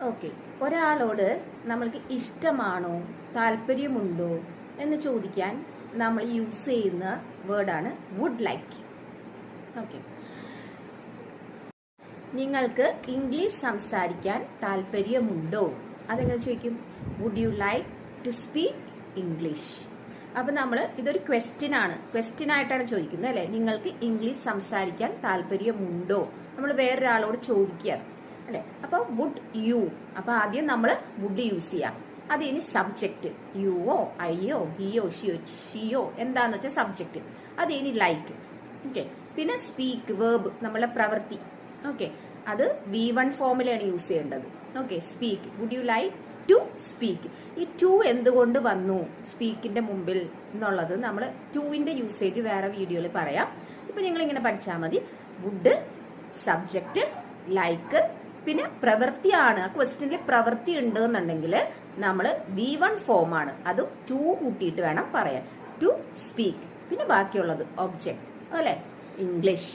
Okay, ഒരാളോട് നമ്മൾക്ക് ഇഷ്ടമാണോ താല്പര്യമുണ്ടോ എന്ന് ചോദിക്കാൻ നമ്മൾ യൂസ് ചെയ്യുന്ന വേർഡാണ് വുഡ് ലൈക്ക്. ഓക്കെ, നിങ്ങൾക്ക് ഇംഗ്ലീഷ് സംസാരിക്കാൻ താല്പര്യമുണ്ടോ? അതെങ്ങനെ ചോദിക്കും? Would you like to speak English. അപ്പൊ നമ്മൾ ഇതൊരു ക്വസ്റ്റ്യൻ ആയിട്ടാണ് ചോദിക്കുന്നത് അല്ലെ. നിങ്ങൾക്ക് ഇംഗ്ലീഷ് സംസാരിക്കാൻ താല്പര്യമുണ്ടോ? നമ്മൾ വേറൊരാളോട് ചോദിക്കുക അല്ലെ. അപ്പൊ വുഡ് യു, അപ്പൊ ആദ്യം നമ്മൾ വുഡ് യൂസ് ചെയ്യാം. അത് ഇനി സബ്ജക്റ്റ് യുവോ ഐയോ ഹിയോ ഷിയോ എന്താന്ന് വെച്ചാൽ സബ്ജക്റ്റ്. അത് ഇനി ലൈക്ക്. ഓക്കെ, പിന്നെ സ്പീക്ക് വേർബ്, നമ്മളെ പ്രവൃത്തി. ഓക്കെ, അത് V1 ഫോമിലാണ് യൂസ് ചെയ്യേണ്ടത്. Okay, speak, would you like to speak. ഈ ടു എന്തുകൊണ്ട് വന്നു സ്പീക്കിന്റെ മുമ്പിൽ എന്നുള്ളത് നമ്മൾ ടുവിന്റെ യൂസേജ് വേറെ വീഡിയോയിൽ പറയാം. ഇപ്പൊ നിങ്ങൾ ഇങ്ങനെ പഠിച്ചാൽ മതി. വുഡ്, സബ്ജക്റ്റ്, ലൈക്ക്, പിന്നെ പ്രവൃത്തിയാണ്. ആ ക്വസ്റ്റ്യനിൽ പ്രവൃത്തി ഉണ്ട് എന്നുണ്ടെങ്കിൽ നമ്മൾ V1 ഫോം ആണ്, അത് ടു കൂട്ടിയിട്ട് വേണം പറയാൻ. To speak. പിന്നെ ബാക്കിയുള്ളത് ഒബ്ജക്ട് അല്ലെ, ഇംഗ്ലീഷ്.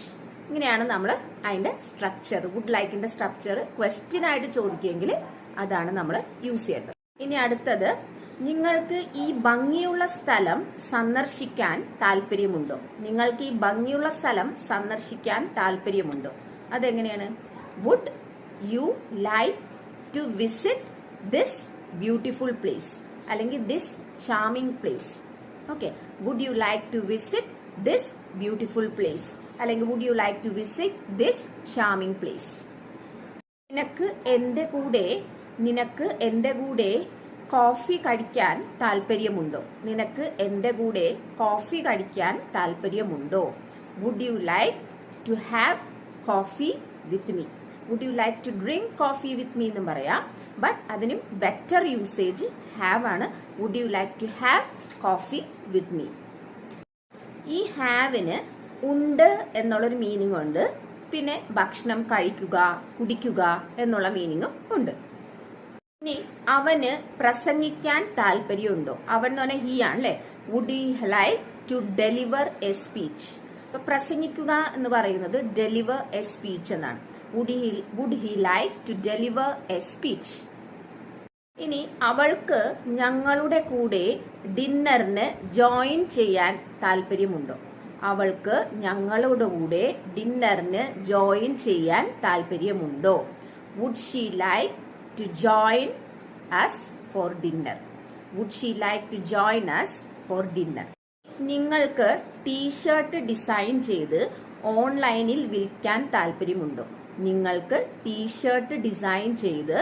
ഇങ്ങനെയാണ് നമ്മൾ അതിന്റെ സ്ട്രക്ചർ, വുഡ് ലൈക്കിന്റെ സ്ട്രക്ചർ ക്വസ്റ്റ്യൻ ആയിട്ട് ചോദിക്കുമെങ്കിൽ അതാണ് നമ്മൾ യൂസ് ചെയ്യേണ്ടത്. ഇനി അടുത്തത്, നിങ്ങൾക്ക് ഈ ഭംഗിയുള്ള സ്ഥലം സന്ദർശിക്കാൻ താല്പര്യമുണ്ടോ? നിങ്ങൾക്ക് ഈ ഭംഗിയുള്ള സ്ഥലം സന്ദർശിക്കാൻ താല്പര്യമുണ്ടോ? അതെങ്ങനെയാണ്? Would you like to visit this beautiful place, അല്ലെങ്കിൽ this charming place. Okay, would you like to visit this beautiful place, അല്ലെങ്കിൽ would you like to visit this charming place. നിനക്ക് എന്റെ കൂടെ കോഫി കഴിക്കാൻ താല്പര്യമുണ്ടോ? നിനക്ക് എന്റെ കൂടെ കോഫി കഴിക്കാൻ താല്പര്യമുണ്ടോ? Would you like to have coffee with me. Would you like to drink coffee with me എന്നും പറയാം. ബട്ട് അതിനും ബെറ്റർ യൂസേജ് ഹാവ് ആണ്. Would you like to have coffee with me. ഈ ഹാവിന് ഉണ്ട് എന്നുള്ളൊരു മീനിങ് ഉണ്ട്, പിന്നെ ഭക്ഷണം കഴിക്കുക, കുടിക്കുക എന്നുള്ള മീനിങ്ങും ഉണ്ട്. ഇനി അവന് പ്രസംഗിക്കാൻ താല്പര്യമുണ്ടോ? അവൻ എന്ന് പറഞ്ഞാൽ ഹി ആണ് അല്ലെ. Would he like to deliver a speech. അപ്പൊ പ്രസംഗിക്കുക എന്ന് പറയുന്നത് ഡെലിവർ എ സ്പീച്ച് എന്നാണ്. Would he like to deliver a speech. ഇനി അവൾക്ക് ഞങ്ങളുടെ കൂടെ ഡിന്നറിന് ജോയിൻ ചെയ്യാൻ താല്പര്യമുണ്ടോ? അവൾക്ക് ഞങ്ങളുടെ കൂടെ ഡിന്നറിന് ജോയിൻ ചെയ്യാൻ താല്പര്യമുണ്ടോ? Would she like to join us for dinner. Would she like to join us for dinner. നിങ്ങൾക്ക് ടീഷർട്ട് ഡിസൈൻ ചെയ്ത് ഓൺലൈനിൽ വിൽക്കാൻ താല്പര്യമുണ്ടോ? നിങ്ങൾക്ക് ടീഷർട്ട് ഡിസൈൻ ചെയ്ത്